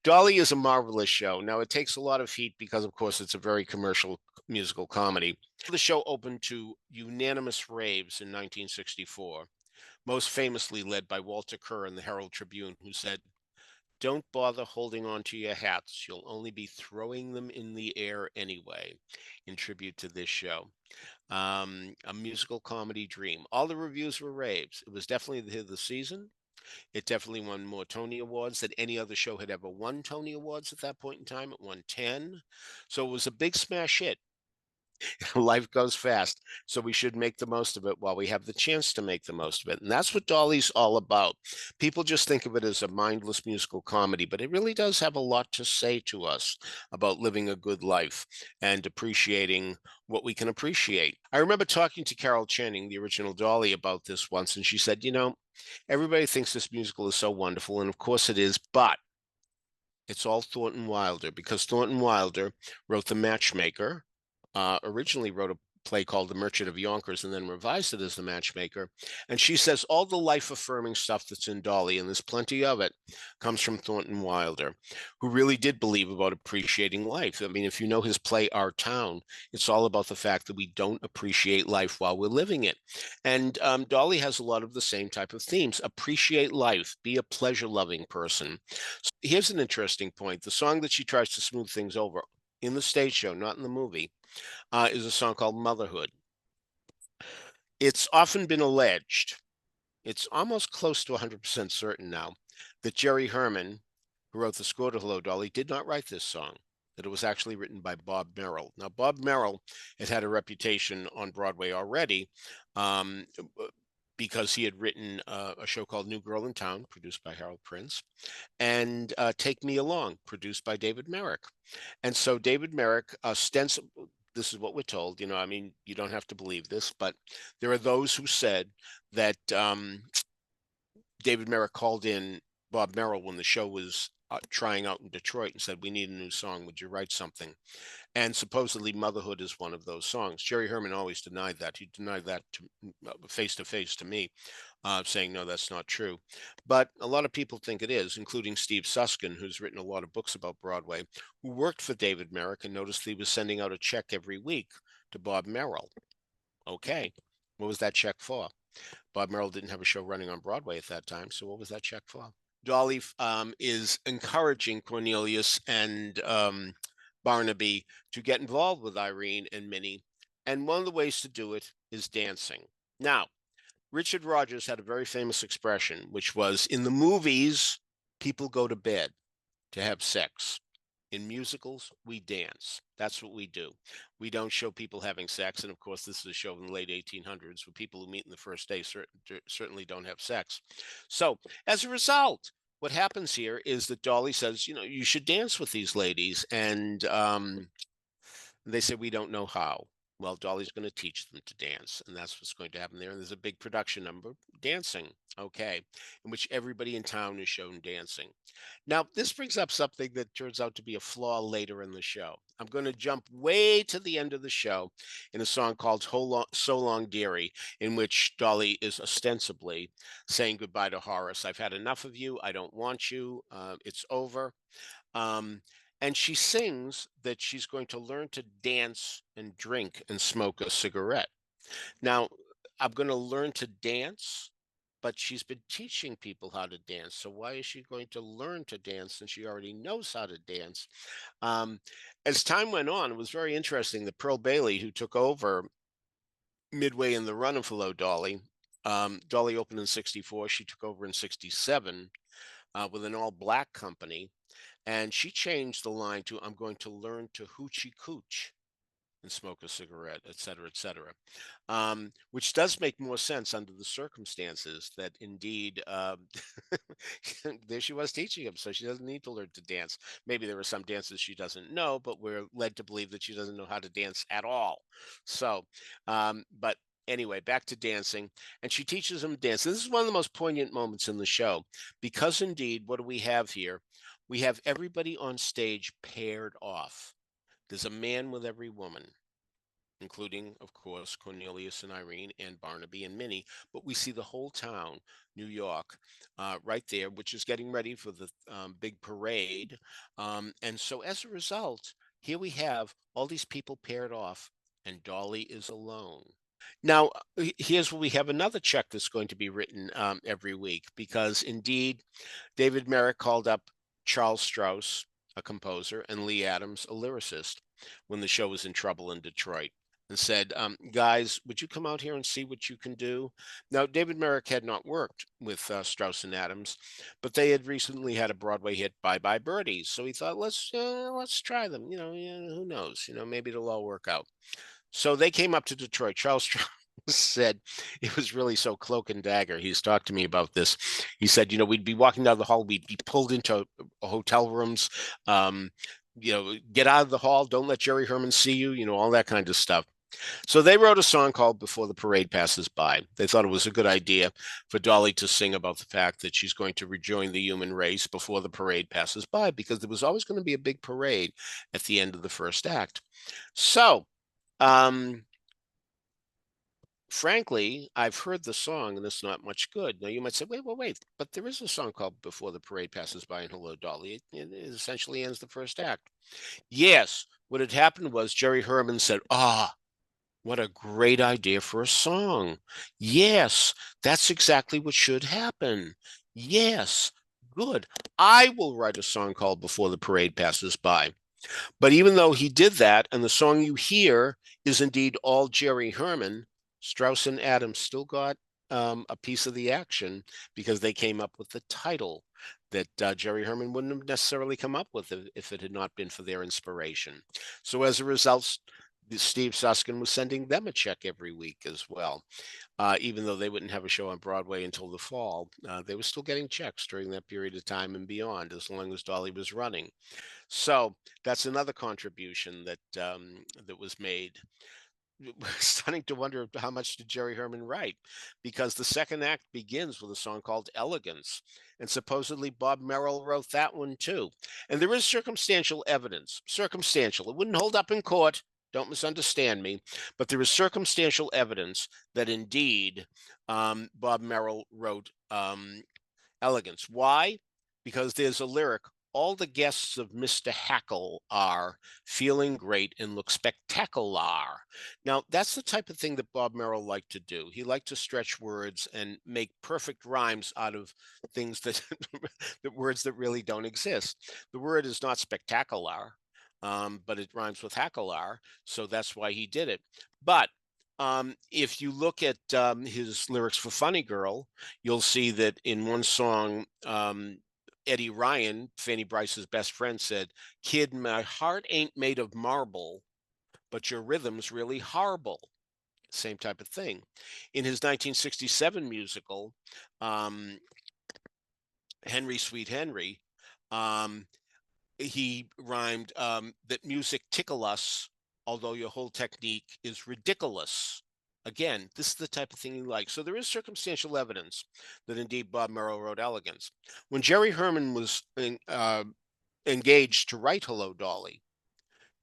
Dolly is a marvelous show. Now, it takes a lot of heat because, of course, it's a very commercial musical comedy. The show opened to unanimous raves in 1964, most famously led by Walter Kerr in the Herald Tribune, who said, "Don't bother holding on to your hats. You'll only be throwing them in the air anyway," in tribute to this show. A musical comedy dream. All the reviews were raves. It was definitely the hit of the season. It definitely won more Tony Awards than any other show had ever won Tony Awards at that point in time. It won 10. So it was a big smash hit. Life goes fast. So we should make the most of it while we have the chance to make the most of it. And that's what Dolly's all about. People just think of it as a mindless musical comedy, but it really does have a lot to say to us about living a good life and appreciating what we can appreciate. I remember talking to Carol Channing, the original Dolly, about this once, and she said, everybody thinks this musical is so wonderful, and of course it is, but it's all Thornton Wilder, because Thornton Wilder wrote The Matchmaker, originally wrote a play called The Merchant of Yonkers and then revised it as The Matchmaker. And she says all the life affirming stuff that's in Dolly, and there's plenty of it, comes from Thornton Wilder, who really did believe about appreciating life. I mean, if you know his play, Our Town, it's all about the fact that we don't appreciate life while we're living it. And Dolly has a lot of the same type of themes. Appreciate life, be a pleasure loving person. So here's an interesting point. The song that she tries to smooth things over in the stage show, not in the movie, is a song called Motherhood. It's often been alleged, it's almost close to 100% certain now, that Jerry Herman, who wrote the score to Hello, Dolly, did not write this song, that it was actually written by Bob Merrill. Now, Bob Merrill had a reputation on Broadway already, um, because he had written a show called New Girl in Town, produced by Hal Prince, and Take Me Along, produced by David Merrick. And so David Merrick ostensibly, this is what we're told, I mean, you don't have to believe this, but there are those who said that David Merrick called in Bob Merrill when the show was trying out in Detroit and said, "We need a new song. Would you write something?" And supposedly Motherhood is one of those songs. Jerry Herman always denied that. He denied that face to face to me, saying, no, that's not true. But a lot of people think it is, including Steve Suskin, who's written a lot of books about Broadway, who worked for David Merrick and noticed he was sending out a check every week to Bob Merrill. Okay, what was that check for? Bob Merrill didn't have a show running on Broadway at that time, so what was that check for? Dolly is encouraging Cornelius and Barnaby to get involved with Irene and Minnie. And one of the ways to do it is dancing. Now, Richard Rodgers had a very famous expression, which was, in the movies, people go to bed to have sex. In musicals, we dance. That's what we do. We don't show people having sex. And of course, this is a show in the late 1800s where people who meet in the first day certainly don't have sex. So as a result, what happens here is that Dolly says, you should dance with these ladies. And they say, we don't know how. Well, Dolly's going to teach them to dance, and that's what's going to happen there. And there's a big production number, dancing, okay, in which everybody in town is shown dancing. Now, this brings up something that turns out to be a flaw later in the show. I'm going to jump way to the end of the show in a song called So Long, Dearie, in which Dolly is ostensibly saying goodbye to Horace. I've had enough of you. I don't want you. It's over. Um, and she sings that she's going to learn to dance and drink and smoke a cigarette. Now, I'm going to learn to dance, but she's been teaching people how to dance. So why is she going to learn to dance since she already knows how to dance? Um, as time went on, it was very interesting that Pearl Bailey, who took over midway in the run of Hello, Dolly, Dolly opened in 64. She took over in 67 with an all-black company. And she changed the line to, I'm going to learn to hoochie cooch and smoke a cigarette, et cetera, which does make more sense under the circumstances that indeed there she was teaching him, so she doesn't need to learn to dance. Maybe there are some dances she doesn't know, but we're led to believe that she doesn't know how to dance at all. So, but anyway, back to dancing, and she teaches him dance. This is one of the most poignant moments in the show, because indeed, what do we have here? We have everybody on stage paired off. There's a man with every woman. including, of course, Cornelius and Irene and Barnaby and Minnie. But we see the whole town, New York, right there, which is getting ready for the big parade. And so as a result, here we have all these people paired off, and Dolly is alone. Now, here's where we have another check that's going to be written every week, because indeed, David Merrick called up Charles Strauss, a composer, and Lee Adams, a lyricist, when the show was in trouble in Detroit, and said, guys, would you come out here and see what you can do? Now, David Merrick had not worked with Strauss and Adams, but they had recently had a Broadway hit, Bye Bye Birdies. So he thought, let's try them. Who knows? Maybe it'll all work out. So they came up to Detroit. Charles Strauss said it was really so cloak and dagger. He's talked to me about this. He said, we'd be walking down the hall, we'd be pulled into hotel rooms, get out of the hall, don't let Jerry Herman see you, all that kind of stuff. So they wrote a song called Before the Parade Passes By. They thought it was a good idea for Dolly to sing about the fact that she's going to rejoin the human race before the parade passes by, because there was always going to be a big parade at the end of the first act. So, frankly, I've heard the song and it's not much good. Now you might say, wait, but there is a song called Before the Parade Passes By and Hello, Dolly. It essentially ends the first act. Yes, what had happened was Jerry Herman said, what a great idea for a song. Yes, that's exactly what should happen. Yes, good. I will write a song called Before the Parade Passes By. But even though he did that, and the song you hear is indeed all Jerry Herman, Strauss and Adams still got a piece of the action, because they came up with the title that Jerry Herman wouldn't have necessarily come up with if it had not been for their inspiration. So as a result, Steve Suskin was sending them a check every week as well. Even though they wouldn't have a show on Broadway until the fall, they were still getting checks during that period of time and beyond, as long as Dolly was running. So that's another contribution that was made. We're starting to wonder how much did Jerry Herman write, because the second act begins with a song called Elegance, and supposedly Bob Merrill wrote that one too. And there is circumstantial evidence. Circumstantial. It wouldn't hold up in court. Don't misunderstand me, but there is circumstantial evidence that indeed Bob Merrill wrote Elegance. Why? Because there's a lyric. All the guests of Mr. Hackle are feeling great and look spectacular. Now, that's the type of thing that Bob Merrill liked to do. He liked to stretch words and make perfect rhymes out of things that, that words that really don't exist. The word is not spectacular, but it rhymes with hacklar, so that's why he did it. But if you look at his lyrics for Funny Girl, you'll see that in one song, Eddie Ryan, Fanny Brice's best friend, said, "Kid, my heart ain't made of marble, but your rhythm's really horrible." Same type of thing. In his 1967 musical, um, Henry Sweet Henry, um, he rhymed that music tickle us, although your whole technique is ridiculous. Again, this is the type of thing you like. So there is circumstantial evidence that indeed Bob Merrill wrote Elegance. When Jerry Herman was engaged to write Hello, Dolly,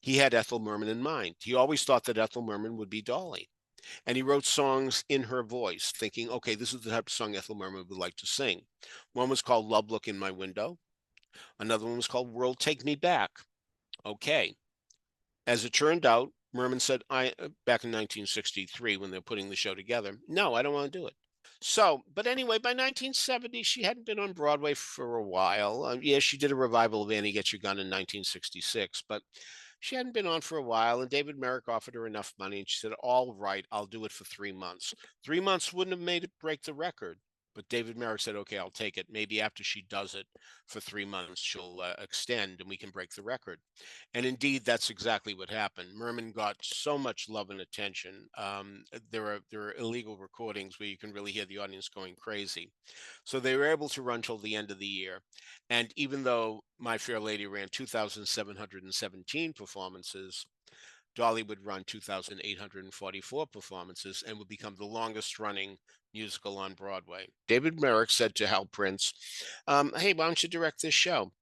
he had Ethel Merman in mind. He always thought that Ethel Merman would be Dolly. And he wrote songs in her voice, thinking, okay, this is the type of song Ethel Merman would like to sing. One was called Love Look in My Window. Another one was called World Take Me Back. Okay. As it turned out, Merman said, back in 1963, when they're putting the show together, no, I don't want to do it. So, but anyway, by 1970, she hadn't been on Broadway for a while. Yes, she did a revival of Annie Get Your Gun in 1966, but she hadn't been on for a while. And David Merrick offered her enough money, and she said, all right, I'll do it for 3 months. 3 months wouldn't have made it break the record. But David Merrick said, okay, I'll take it. Maybe after she does it for 3 months, she'll extend and we can break the record. And indeed, that's exactly what happened. Merman got so much love and attention. There are illegal recordings where you can really hear the audience going crazy. So they were able to run till the end of the year. And even though My Fair Lady ran 2,717 performances, Dolly would run 2,844 performances and would become the longest running musical on Broadway. David Merrick said to Hal Prince, hey, why don't you direct this show?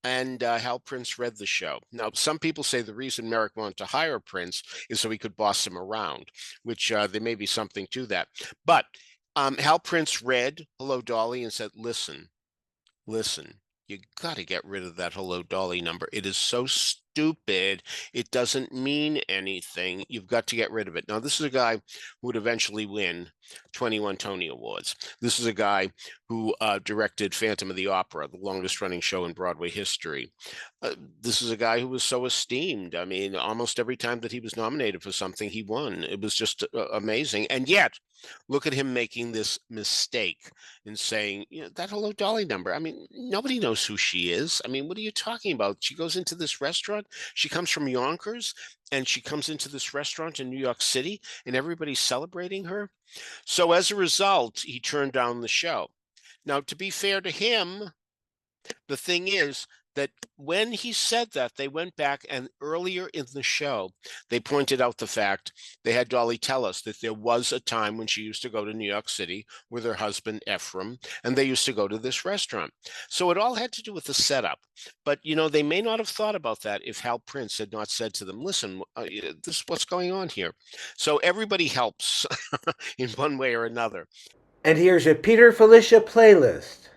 and Hal Prince read the show. Now, some people say the reason Merrick wanted to hire Prince is so he could boss him around, which there may be something to that. But Hal Prince read Hello, Dolly, and said, listen, you got to get rid of that Hello, Dolly number. It is so stupid. It doesn't mean anything. You've got to get rid of it. Now, this is a guy who would eventually win 21 Tony Awards. This is a guy who directed Phantom of the Opera, the longest running show in Broadway history. This is a guy who was so esteemed. I mean, almost every time that he was nominated for something, he won. It was just amazing. And yet, look at him making this mistake in saying, that Hello, Dolly number. I mean, nobody knows who she is. I mean, what are you talking about? She goes into this restaurant. She comes from Yonkers, and she comes into this restaurant in New York City, and everybody's celebrating her. So as a result, he turned down the show. Now, to be fair to him, the thing is that when he said that, they went back, and earlier in the show, they pointed out the fact, they had Dolly tell us that there was a time when she used to go to New York City with her husband, Ephraim, and they used to go to this restaurant. So it all had to do with the setup. But, they may not have thought about that if Hal Prince had not said to them, listen, this is what's going on here. So everybody helps in one way or another. And here's your Peter Filichia playlist.